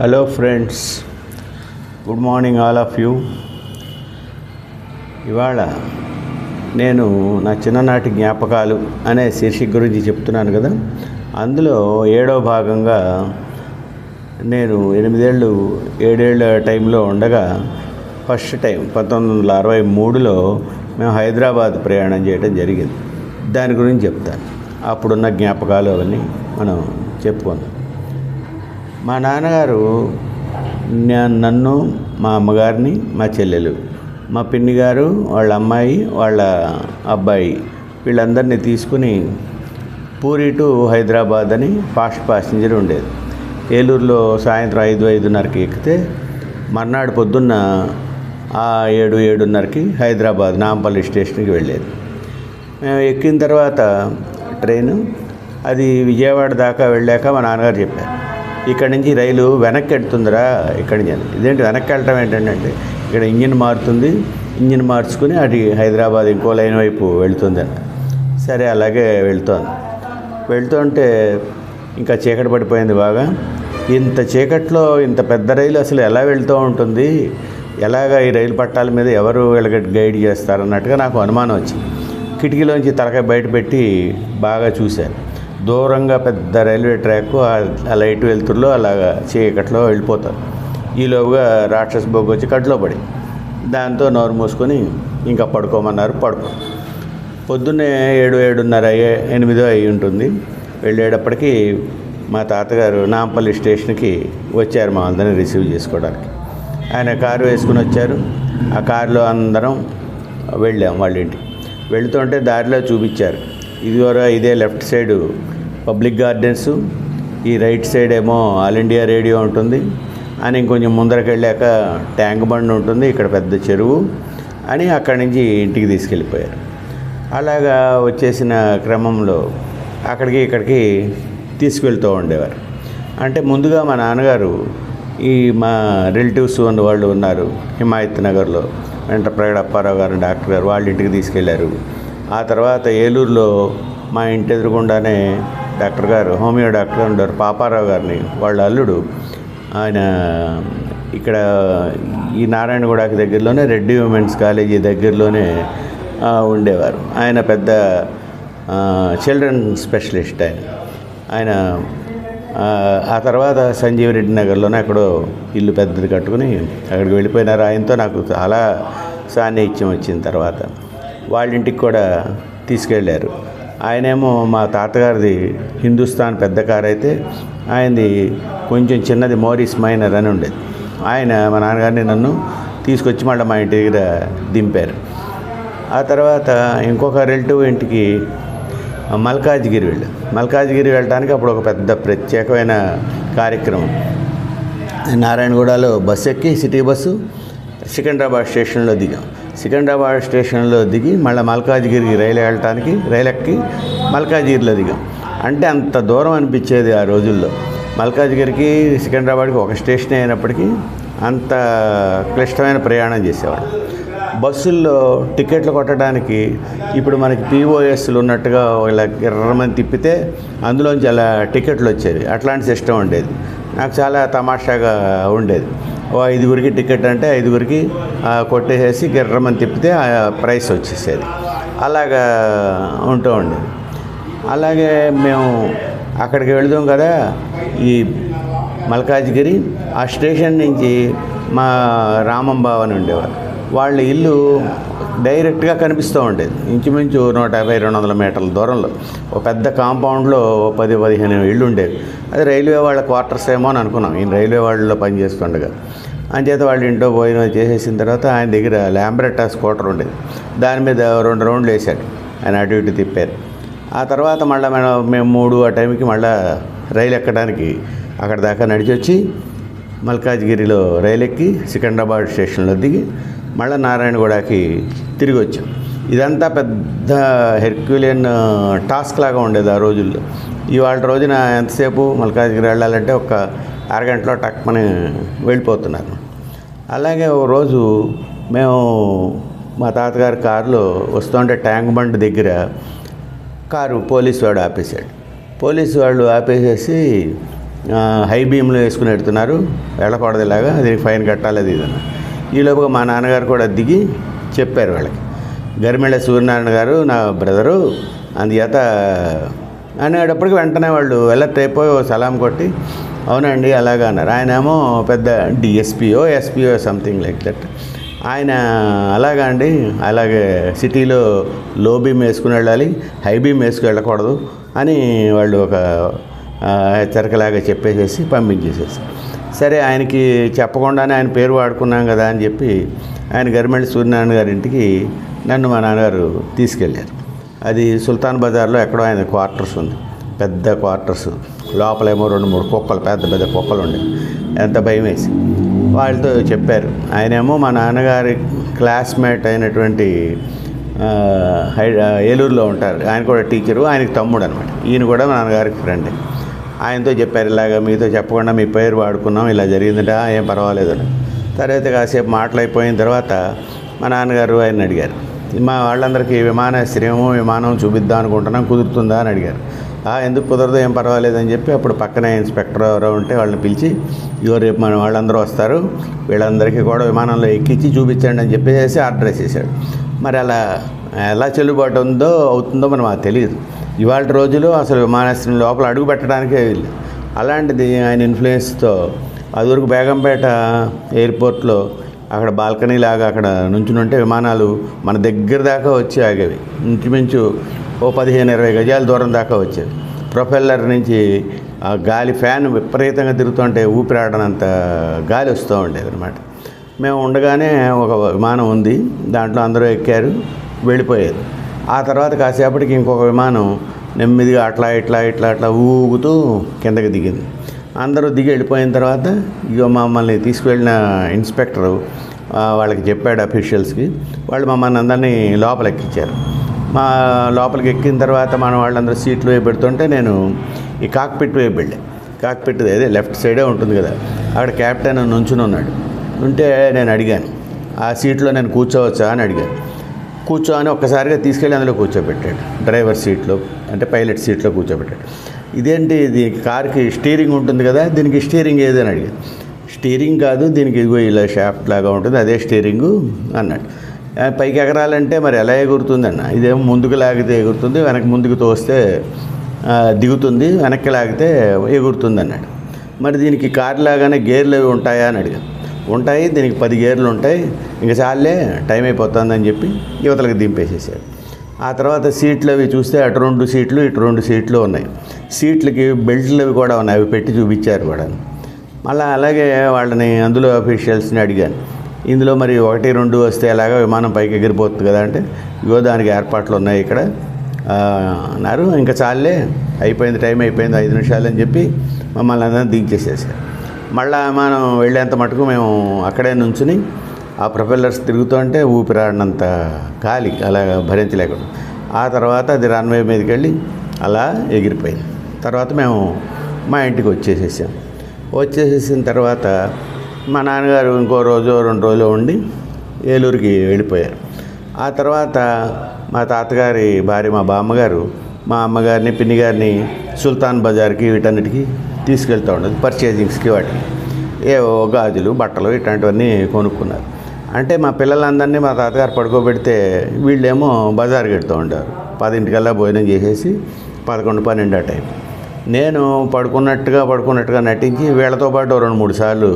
Hello friends, good morning all of you. ఇవాళ నేను నా చిన్ననాటి జ్ఞాపకాలు అనే శీర్షిక గురించి చెప్తున్నాను కదా. అందులో 7వ భాగంగా నేను 7 ఏళ్ల టైంలో ఉండగా ఫస్ట్ టైం 1963లో మేము హైదరాబాద్ ప్రయాణం చేయడం జరిగింది. దాని గురించి చెప్తాను. అప్పుడున్న జ్ఞాపకాలు అవన్నీ మనం చెప్పుకుందాం. మా నాన్నగారు నన్ను, మా అమ్మగారిని, మా చెల్లెలు, మా పిన్ని గారు, వాళ్ళ అమ్మాయి, వాళ్ళ అబ్బాయి వీళ్ళందరినీ తీసుకుని పూరి టు హైదరాబాద్ అని ఫాస్ట్ ప్యాసింజర్ ఉండేది. ఏలూరులో సాయంత్రం 5-5:30కి ఎక్కితే మర్నాడు పొద్దున్న 7-7:30కి హైదరాబాద్ నాంపల్లి స్టేషన్కి వెళ్ళేది. మేము ఎక్కిన తర్వాత ట్రైను అది విజయవాడ దాకా వెళ్ళాక మా నాన్నగారు చెప్పారు, ఇక్కడి నుంచి రైలు వెనక్కి వెళ్తుందిరా. ఇక్కడి నుంచి ఇదేంటి వెనక్కి వెళ్ళటం ఏంటంటే, ఇక్కడ ఇంజిన్ మారుతుంది, ఇంజిన్ మార్చుకుని అది హైదరాబాద్ ఇంకో లైన్ వైపు వెళుతుందని. సరే అలాగే వెళ్తుంటే ఇంకా చీకటి పడిపోయింది బాగా. ఇంత చీకట్లో ఇంత పెద్ద రైలు అసలు ఎలా వెళ్తూ ఉంటుంది, ఎలాగ ఈ రైలు పట్టాల మీద ఎవరు వీళ్ళకి గైడ్ చేస్తారన్నట్టుగా నాకు అనుమానం వచ్చింది. కిటికీలోంచి తలకాయ బయట పెట్టి బాగా చూశాను. దూరంగా పెద్ద రైల్వే ట్రాక్, ఆ లైట్ వెలుతురులో అలాగా చీకట్లో వెళ్ళిపోతారు. ఈలోపుగా రాక్షస బొగ్గు వచ్చి కట్లో పడి దాంతో నోరు మూసుకొని ఇంకా పడుకోమన్నారు. పొద్దున్నే 7-7:30 అయి ఉంటుంది. వెళ్ళేటప్పటికి మా తాతగారు నాంపల్లి స్టేషన్కి వచ్చారు మా అందరిని రిసీవ్ చేసుకోవడానికి. ఆయన కారు వేసుకుని వచ్చారు. ఆ కారులో అందరం వెళ్ళాం వాళ్ళ ఇంటికి. వెళుతుంటే దారిలో చూపించారు, ఇదే లెఫ్ట్ సైడు పబ్లిక్ గార్డెన్స్, ఈ రైట్ సైడ్ ఏమో ఆల్ ఇండియా రేడియో ఉంటుంది అని, ఇంకొంచెం ముందరకు వెళ్ళాక ట్యాంక్ బండ్ ఉంటుంది, ఇక్కడ పెద్ద చెరువు అని అక్కడి నుంచి ఇంటికి తీసుకెళ్ళిపోయారు. అలాగా వచ్చేసిన క్రమంలో అక్కడికి ఇక్కడికి తీసుకెళ్తూ ఉండేవారు. అంటే ముందుగా మా నాన్నగారు మా రిలేటివ్స్ వాళ్ళు ఉన్నారు హిమాయత్ నగర్లో, వెంటప్రగడ అప్పారావు గారు డాక్టర్ గారు, వాళ్ళ ఇంటికి తీసుకెళ్లారు. ఆ తర్వాత ఏలూరులో మా ఇంటి ఎదురుగుండానే డాక్టర్ గారు, హోమియో డాక్టర్ ఉండేవారు, పాపారావు గారిని, వాళ్ళ అల్లుడు. ఆయన ఇక్కడ ఈ నారాయణగూడకి దగ్గరలోనే రెడ్డి ఉమెన్స్ కాలేజీ దగ్గరలోనే ఉండేవారు. ఆయన పెద్ద చిల్డ్రన్ స్పెషలిస్ట్ ఆయన. ఆ తర్వాత సంజీవ్ రెడ్డి నగర్లోనే ఎక్కడో ఇల్లు పెద్దది కట్టుకుని అక్కడికి వెళ్ళిపోయినారు. ఆయనతో నాకు చాలా సాన్నిహిత్యం వచ్చిన తర్వాత వాళ్ళ ఇంటికి కూడా తీసుకెళ్ళారు. ఆయనేమో మా తాతగారిది హిందుస్థాన్ పెద్ద కారు అయితే, ఆయనది కొంచెం చిన్నది మోరిస్ మైనర్ అని ఉండేది. ఆయన మా నాన్నగారిని నన్ను తీసుకొచ్చి మళ్ళీ మా ఇంటి దగ్గర దింపారు. ఆ తర్వాత ఇంకొక రిలేటివ్ ఇంటికి మల్కాజ్గిరి వెళ్ళడానికి అప్పుడు ఒక పెద్ద ప్రత్యేకమైన కార్యక్రమం. నారాయణగూడలో బస్సు ఎక్కి సిటీ బస్సు సికింద్రాబాద్ స్టేషన్లో దిగి మళ్ళీ మల్కాజ్గిరికి రైలు ఎక్కి మల్కాజ్గిరిలో దిగాం. అంటే అంత దూరం అనిపించేది ఆ రోజుల్లో. మల్కాజ్గిరికి సికింద్రాబాద్కి ఒక స్టేషన్ అయినప్పటికీ అంత క్లిష్టమైన ప్రయాణం చేసేవాడు. బస్సుల్లో టికెట్లు కొట్టడానికి ఇప్పుడు మనకి POSలు ఉన్నట్టుగా ఇలా గిర్రమని తిప్పితే అందులోంచి అలా టికెట్లు వచ్చేవి. అట్లాంటి సిస్టమ్ ఉండేది. నాకు చాలా తమాషాగా ఉండేది. 5గురికి టికెట్ అంటే 5గురికి కొట్టేసేసి గిర్రమని తిప్పితే ఆ ప్రైస్ వచ్చేసేది. అలాగా ఉంటూ ఉండేది. అలాగే మేము అక్కడికి వెళదాం కదా, ఈ మల్కాజ్గిరి, ఆ స్టేషన్ నుంచి మా రామంబావ అని ఉండేవారు. వాళ్ళ ఇల్లు డైరెక్ట్గా కనిపిస్తూ ఉండేది. ఇంచుమించు 150-200 మీటర్ల దూరంలో ఒక పెద్ద కాంపౌండ్లో 10-15 ఇళ్ళు ఉండేవి. అది రైల్వే వాళ్ళ క్వార్టర్స్ ఏమో అని అనుకున్నాం, ఈయన రైల్వే వాళ్ళలో పనిచేస్తుండగా. అంచేత వాళ్ళ ఇంట్లో భోజనం చేసేసిన తర్వాత ఆయన దగ్గర ల్యాంబ్రెట్టా స్కూటర్ ఉండేది. దాని మీద 2 రౌండ్లు వేశాడు ఆయన, అటు ఇటు తిప్పారు. ఆ తర్వాత మళ్ళీ మేము 3 ఆ టైంకి మళ్ళీ రైలు ఎక్కడానికి అక్కడ దాకా నడిచి వచ్చి మల్కాజ్గిరిలో రైలు ఎక్కి సికింద్రాబాద్ స్టేషన్లో దిగి మళ్ళీ నారాయణగూడకి తిరిగి వచ్చాం. ఇదంతా పెద్ద హెర్క్యులియన్ టాస్క్ లాగా ఉండేది ఆ రోజుల్లో. ఇవాళ రోజున ఎంతసేపు మల్కాజ్గిరి వెళ్ళాలంటే ఒక అరగంటలో టక్మని వెళ్ళిపోతున్నారు. అలాగే ఓ రోజు మేము మా తాతగారి కారులో వస్తుంటే ట్యాంక్ బండ్ దగ్గర కారు పోలీసు వాడు ఆపేశాడు. పోలీసు వాళ్ళు ఆపేసేసి హై బీమ్లో వేసుకుని పెడుతున్నారు, వెళ్ళకూడదు ఇలాగా, దీనికి ఫైన్ కట్టాలి అది ఇదన్న. ఈలోపుగా మా నాన్నగారు కూడా దిగి చెప్పారు వాళ్ళకి, గరిమెళ్ళ సూర్యనారాయణ గారు నా బ్రదరు, అందుచేత అనేటప్పటికి వెంటనే వాళ్ళు అలర్ట్ అయిపోయి సలాం కొట్టి అవునండి అలాగా అన్నారు. ఆయన ఏమో పెద్ద DSPO SPO something like that. ఆయన అలాగా అండి, అలాగే సిటీలో లో బీమ్ వేసుకుని వెళ్ళాలి, హై బీమ్ వేసుకు వెళ్ళకూడదు అని వాళ్ళు ఒక హెచ్చరికలాగా చెప్పేసేసి పంపించేసేసి, సరే ఆయనకి చెప్పకుండానే ఆయన పేరు వాడుకున్నాం కదా అని చెప్పి ఆయన గరిమెళ్ళ సూర్యనారాయణ గారి ఇంటికి నన్ను మా నాన్నగారు తీసుకెళ్ళారు. అది సుల్తాన్ బజార్లో ఎక్కడో ఆయన క్వార్టర్స్ ఉంది, పెద్ద క్వార్టర్స్, లోపలేమో 2-3 కుక్కలు, పెద్ద పెద్ద కుక్కలు ఉండే, ఎంత భయం వేసి వాళ్ళతో చెప్పారు. ఆయనేమో మా నాన్నగారి క్లాస్మేట్ అయినటువంటి ఏలూరులో ఉంటారు, ఆయన కూడా టీచరు, ఆయనకి తమ్ముడు అనమాట, ఈయన కూడా మా నాన్నగారికి ఫ్రెండ్. ఆయనతో చెప్పారు, ఇలాగ మీతో చెప్పకుండా మీ పేరు వాడుకున్నాం, ఇలా జరిగిందట, ఏం పర్వాలేదని. తర్వాత కాసేపు మాటలైపోయిన తర్వాత మా నాన్నగారు ఆయన అడిగారు, మా వాళ్ళందరికీ విమానం చూపిద్దాం అనుకుంటున్నాం, కుదురుతుందా అని అడిగారు. ఎందుకు కుదరదు, ఏం పర్వాలేదని చెప్పి అప్పుడు పక్కనే ఇన్స్పెక్టర్ ఎవరో ఉంటే వాళ్ళని పిలిచి, రేపు మన వాళ్ళందరూ వస్తారు, వీళ్ళందరికీ కూడా విమానంలో ఎక్కించి చూపించండి అని చెప్పేసి ఆర్డర్ వేసేసాడు. మరి అలా ఎలా చెల్లుబాటు అవుతుందో మనం మాకు తెలియదు. ఇవాళ రోజులు అసలు విమానాశ్రయం లోపల అడుగు పెట్టడానికే వీళ్ళు. అలాంటిది ఆయన ఇన్ఫ్లుయెన్స్తో అదివరకు బేగంపేట ఎయిర్పోర్ట్లో అక్కడ బాల్కనీ లాగా అక్కడ నుంచునుంటే విమానాలు మన దగ్గర దాకా వచ్చి ఆగేవి, ఇంచుమించు 15-20 గజాల దూరం దాకా వచ్చేవి. ప్రొపెల్లర్ నుంచి ఆ గాలి ఫ్యాన్ విపరీతంగా తిరుగుతుంటే ఊపిరాడనంత గాలి వస్తూ ఉండేది అనమాట. మేము ఉండగానే ఒక విమానం ఉంది, దాంట్లో అందరూ ఎక్కారు, వెళ్ళిపోయేది. ఆ తర్వాత కాసేపటికి ఇంకొక విమానం నెమ్మదిగా అట్లా ఊగుతూ కిందకి దిగింది. అందరూ దిగి వెళ్ళిపోయిన తర్వాత ఇక మమ్మల్ని తీసుకువెళ్ళిన ఇన్స్పెక్టరు వాళ్ళకి చెప్పాడు అఫీషియల్స్కి, వాళ్ళు మమ్మల్ని అందరినీ లోపల ఎక్కించారు. మా లోపలికి ఎక్కిన తర్వాత మన వాళ్ళందరూ సీట్లు వేసి పెడుతుంటే నేను ఈ కాక్పిట్ వైపు వెళ్ళాను. కాక్పిట్ అదే లెఫ్ట్ సైడే ఉంటుంది కదా, అక్కడ క్యాప్టెన్ నుంచుని ఉన్నాడు. ఉంటే నేను అడిగాను, ఆ సీట్లో నేను కూర్చోవచ్చా అని అడిగాను. కూర్చో అని ఒక్కసారిగా తీసుకెళ్ళి అందులో కూర్చోబెట్టాడు, డ్రైవర్ సీట్లో, అంటే పైలట్ సీట్లో కూర్చోబెట్టాడు. ఇదేంటి, దీనికి కార్కి స్టీరింగ్ ఉంటుంది కదా, దీనికి స్టీరింగ్ ఏది అని అడిగాను. స్టీరింగ్ కాదు, దీనికి ఇదిగో ఇలా షాఫ్ట్ లాగా ఉంటుంది, అదే స్టీరింగు అన్నాడు. పైకి ఎగరాలంటే మరి ఎలా ఎగురుతుంది అన్న, ఇదేమో ముందుకు లాగితే ఎగురుతుంది, ముందుకు తోస్తే దిగుతుంది, వెనక్కి లాగితే ఎగురుతుంది అన్నాడు. మరి దీనికి కారు లాగానే గేర్లు అవి ఉంటాయా అని అడిగాను. ఉంటాయి, దీనికి 10 గేర్లు ఉంటాయి, ఇంకా చాలే టైం అయిపోతుందని చెప్పి యువతలకు దింపేసేసాడు. ఆ తర్వాత సీట్లు అవి చూస్తే అటు 2 సీట్లు ఇటు 2 సీట్లు ఉన్నాయి. సీట్లకి బెల్ట్లు అవి కూడా ఉన్నాయి, అవి పెట్టి చూపించారు కూడా. మళ్ళీ అలాగే వాళ్ళని అందులో అఫీషియల్స్ని అడిగాను, ఇందులో మరి 1-2 వస్తే ఎలాగా విమానం పైకి ఎగిరిపోతుంది కదా అంటే, ఇగో దానికి ఏర్పాట్లు ఉన్నాయి ఇక్కడ అన్నారు. ఇంకా చాలే అయిపోయింది, టైం అయిపోయింది, 5 నిమిషాలు అని చెప్పి మమ్మల్ని అందరినీ దించేసేసారు. మళ్ళీ విమానం వెళ్ళేంత మటుకు మేము అక్కడే నుంచుని ఆ ప్రొపెల్లర్స్ తిరుగుతుంటే ఊపిరాడినంత గాలి అలా భరించలేకుండా, ఆ తర్వాత అది రన్వే మీదకి వెళ్ళి అలా ఎగిరిపోయింది. తర్వాత మేము మా ఇంటికి వచ్చేసేసిన తర్వాత మా నాన్నగారు ఇంకో రోజు 2 రోజులు ఉండి ఏలూరుకి వెళ్ళిపోయారు. ఆ తర్వాత మా తాతగారి భార్య మా బామ్మగారు మా అమ్మగారిని పిన్ని గారిని సుల్తాన్ బజార్కి వీటన్నిటికీ తీసుకెళ్తూ ఉండదు, పర్చేజింగ్స్కి, వాటికి ఏవో గాజులు బట్టలు ఇట్లాంటివన్నీ కొనుక్కున్నారు. అంటే మా పిల్లలందరినీ మా తాతగారు పడుకోబెడితే వీళ్ళేమో బజార్కి వెళ్తూ ఉంటారు. 10 భోజనం చేసేసి 11-12 ఆ టైం నేను పడుకున్నట్టుగా నటించి వీళ్ళతో పాటు 2-3 సార్లు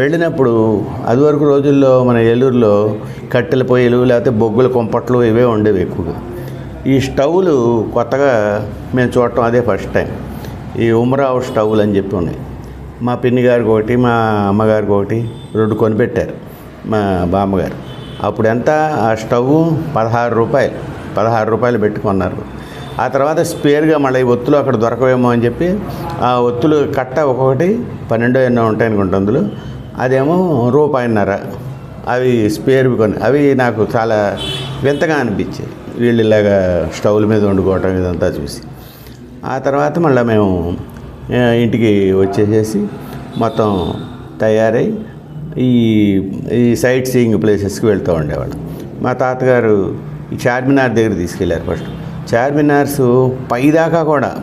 వెళ్ళినప్పుడు అదివరకు రోజుల్లో మన ఏలూరులో కట్టెల పొయ్యిలు లేకపోతే బొగ్గుల కొంపట్లు ఇవే ఉండేవి ఎక్కువగా. ఈ స్టవ్లు కొత్తగా మేము చూడటం అదే ఫస్ట్ టైం. ఈ ఉమరావు స్టవ్లు అని చెప్పి ఉన్నాయి. మా పిన్ని గారికి ఒకటి, మా అమ్మగారికి ఒకటి, 2 కొనిపెట్టారు మా బామ్మగారు. అప్పుడు ఎంత ఆ స్టవ్ 16 రూపాయలు పెట్టుకున్నారు. ఆ తర్వాత స్పేర్గా మళ్ళీ ఒత్తులు అక్కడ దొరకవేమో అని చెప్పి ఆ ఒత్తులు కట్ట ఒక్కొక్కటి 12 ఎన్నో ఉంటాయి అనుకుంటా అందులో, అదేమో ₹1.50. అవి స్పేర్వి కొన్ని, అవి నాకు చాలా వింతగా అనిపించాయి వీళ్ళు ఇలాగా స్టవ్ల మీద వండుకోవటం ఇదంతా చూసి. ఆ తర్వాత మళ్ళీ మేము ఇంటికి వచ్చేసేసి మొత్తం తయారై ఈ సైట్ సీయింగ్ ప్లేసెస్కి వెళ్తూ ఉండేవాళ్ళం. మా తాతగారు ఈ చార్మినార్ దగ్గర తీసుకెళ్ళారు. ఫస్ట్ చార్మినార్స్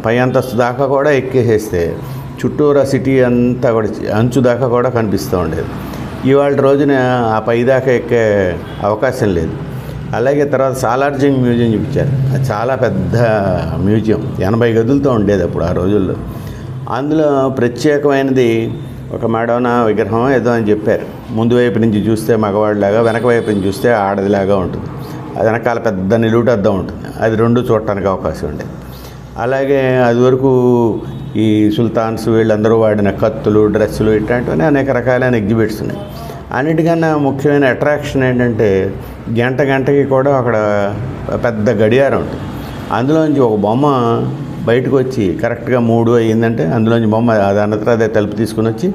పై అంతస్తు దాకా కూడా ఎక్కేసేస్తే చుట్టూరా సిటీ అంతా కూడా అంచు దాకా కూడా కనిపిస్తూ ఉండేది. ఇవాళ రోజున ఆ పై దాకా ఎక్కే అవకాశం లేదు. అలాగే తర్వాత సాలార్జంగ్ మ్యూజియం చూపించారు. అది చాలా పెద్ద మ్యూజియం, 80 గదులతో ఉండేది అప్పుడు ఆ రోజుల్లో. అందులో ప్రత్యేకమైనది ఒక మడోనా విగ్రహం ఏదో అని చెప్పారు. ముందు వైపు నుంచి చూస్తే మగవాడిలాగా, వెనక వైపు నుంచి చూస్తే ఆడదిలాగా ఉంటుంది. అది వెనకాల పెద్ద నిలువుటద్దం ఉంటుంది. అది రెండు చూడటానికి అవకాశం ఉండేది. అలాగే అది వరకు ఈ సుల్తాన్స్ వీళ్ళందరూ వాడిన కత్తులు, డ్రెస్సులు ఇట్లాంటివన్నీ అనేక రకాలైన ఎగ్జిబిట్స్ ఉన్నాయి. అన్నిటికన్నా ముఖ్యమైన అట్రాక్షన్ ఏంటంటే గంటకి కూడా అక్కడ పెద్ద గడియారం ఉంటుంది. అందులోంచి ఒక బొమ్మ బయటకు వచ్చి కరెక్ట్గా 3 అయ్యిందంటే అందులోంచి బొమ్మ అది అన్నത്ര అదే తలుపు తీసుకుని వచ్చి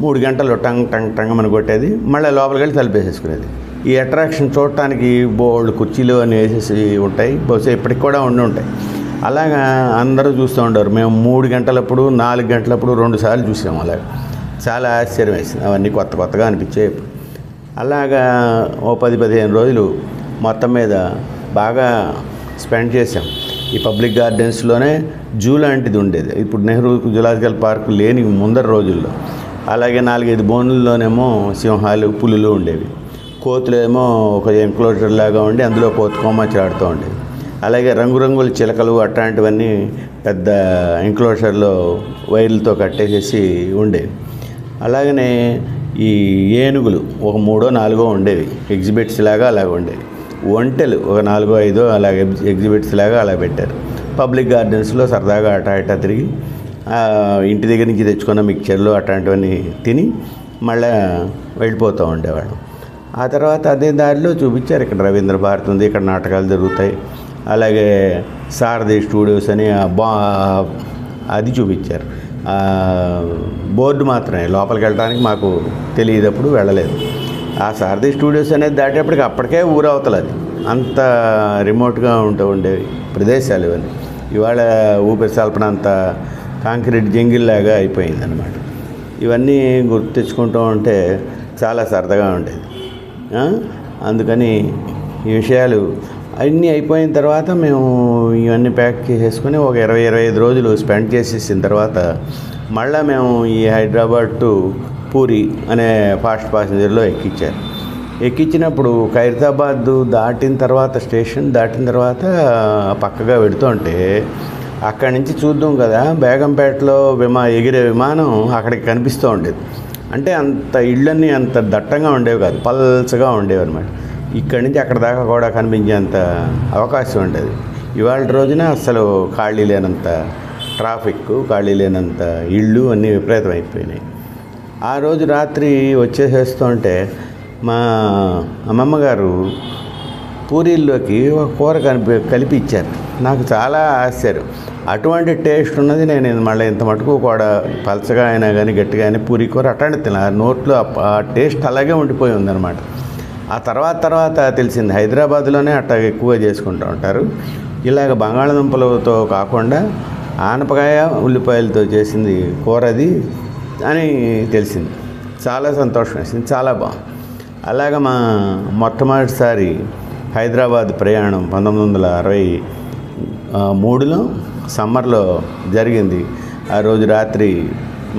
3 గంటలు టంగ్ అని కొట్టేది, మళ్ళీ లోపలికి వెళ్ళి తలుపు వేసేసుకునేది. ఈ అట్రాక్షన్ చూడటానికి బోల్డ్ కుర్చీలు అని వేసేసి ఉంటాయి. బహుశా ఇప్పటికి కూడా ఉంటాయి. అలాగా అందరూ చూస్తూ ఉంటారు. మేము 3 గంటలప్పుడు, 4 గంటలప్పుడు 2 సార్లు చూసాము. అలాగా చాలా ఆశ్చర్యం వేసింది. అవన్నీ కొత్తగా అనిపించాయి. అలాగా ఓ 10-15 రోజులు మొత్తం మీద బాగా స్పెండ్ చేసాం. ఈ పబ్లిక్ గార్డెన్స్లోనే జూ లాంటిది ఉండేది. ఇప్పుడు నెహ్రూ జులాజికల్ పార్క్ లేని ముందర రోజుల్లో. అలాగే 4-5 బోనుల్లోనేమో సింహాలు, పులులు ఉండేవి. కోతులేమో ఒక ఎన్క్లోజర్ లాగా ఉండి అందులో కోతి కొమ్మచ్చి ఆడుతూ ఉండేది. అలాగే రంగురంగుల చిలకలు అట్లాంటివన్నీ పెద్ద ఎంక్లోజర్లో వైర్లతో కట్టేసేసి ఉండేవి. అలాగనే ఈ ఏనుగులు ఒక 3-4 ఉండేవి, ఎగ్జిబిట్స్ లాగా అలాగ ఉండేవి. ఒంటెలు ఒక 4-5 అలాగే ఎగ్జిబిట్స్ లాగా అలా పెట్టారు. పబ్లిక్ గార్డెన్స్లో సరదాగా అటా తిరిగి ఇంటి దగ్గర నుంచి తెచ్చుకున్న మిక్చర్లు అట్లాంటివన్నీ తిని మళ్ళీ వెళ్ళిపోతూ ఉండేవాళ్ళం. ఆ తర్వాత అదే దారిలో చూపించారు, ఇక్కడ రవీంద్ర భారతి ఉంది, ఇక్కడ నాటకాలు జరుగుతాయి. అలాగే సారథి స్టూడియోస్ అని అది చూపించారు. బోర్డు మాత్రమే, లోపలికి వెళ్ళడానికి మాకు తెలియదప్పుడు వెళ్ళలేదు. ఆ సారథి స్టూడియోస్ అనేది దాటేప్పటికి అప్పటికే ఊరవతలు, అది అంత రిమోట్గా ఉండేవి ప్రదేశాలు ఇవన్నీ. ఇవాళ ఊపిరి సల్పనంత కాంక్రీట్ జంగిల్లాగా అయిపోయిందన్నమాట. ఇవన్నీ గుర్తు తెచ్చుకుంటూ ఉంటే చాలా సరదాగా ఉండేది. అందుకని ఈ విషయాలు అన్నీ అయిపోయిన తర్వాత మేము ఇవన్నీ ప్యాక్ చేసేసుకొని ఒక 20-25 రోజులు స్పెండ్ చేసేసిన తర్వాత మళ్ళీ మేము ఈ హైదరాబాద్ టు పూరి అనే ఫాస్ట్ ప్యాసింజర్లో ఎక్కించినప్పుడు ఖైరతాబాద్ దాటిన తర్వాత, స్టేషన్ దాటిన తర్వాత పక్కగా వెడుతుంటే అక్కడి నుంచి చూద్దాం కదా, బేగంపేటలో ఎగిరే విమానం అక్కడికి కనిపిస్తూ ఉండేది. అంటే అంత ఇళ్ళన్నీ అంత దట్టంగా ఉండేవి కాదు, పల్చగా ఉండేవి అనమాట. ఇక్కడి నుంచి అక్కడ దాకా కూడా కనిపించేంత అవకాశం ఉండేది. ఇవాళ రోజున అసలు ఖాళీ లేనంత ట్రాఫిక్, ఖాళీ లేనంత ఇళ్ళు అన్నీ విపరీతం అయిపోయినాయి. ఆ రోజు రాత్రి వచ్చేసేస్తుంటే మా అమ్మమ్మ గారు పూరీల్లోకి ఒక కూర కలిపి ఇచ్చారు. నాకు చాలా ఆశ్చర్యం. అటువంటి టేస్ట్ ఉన్నది నేను మళ్ళీ ఇంత మటుకు కూడా పలచగా అయినా కానీ గట్టిగా అయినా పూరీ కూర అట్లాంటి తినాలి. నోట్లో ఆ టేస్ట్ అలాగే ఉండిపోయి ఉందన్నమాట. ఆ తర్వాత తెలిసింది హైదరాబాద్లోనే అట్టా ఎక్కువగా చేసుకుంటూ ఉంటారు. ఇలాగ బంగాళదుంపలతో కాకుండా ఆనపకాయ ఉల్లిపాయలతో చేసింది కూరది అని తెలిసింది. చాలా సంతోషం వేసింది, చాలా బాగుంది. అలాగ మా మొట్టమొదటిసారి హైదరాబాద్ ప్రయాణం 1963లో సమ్మర్లో జరిగింది. ఆ రోజు రాత్రి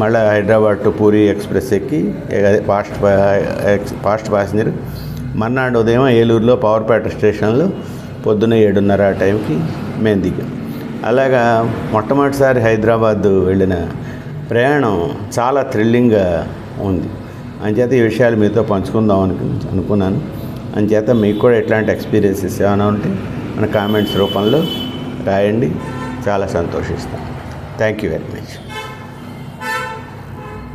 మళ్ళీ హైదరాబాద్ టు పూరి ఎక్స్ప్రెస్ ఎక్కి ఫాస్ట్ ప్యాసింజర్ మర్నాడు ఉదయం ఏలూరులో పవర్పేట స్టేషన్లో పొద్దున్న 7:30 ఆ టైంకి మేము దిగాం. అలాగా మొట్టమొదటిసారి హైదరాబాద్ వెళ్ళిన ప్రయాణం చాలా థ్రిల్లింగ్గా ఉంది. అంచేత ఈ విషయాలు మీతో పంచుకుందాం అనుకున్నాను. అంచేత మీకు కూడా ఎట్లాంటి ఎక్స్పీరియన్సెస్ ఏమైనా ఉంటే మన కామెంట్స్ రూపంలో రాయండి, చాలా సంతోషిస్తాను. Thank you very much.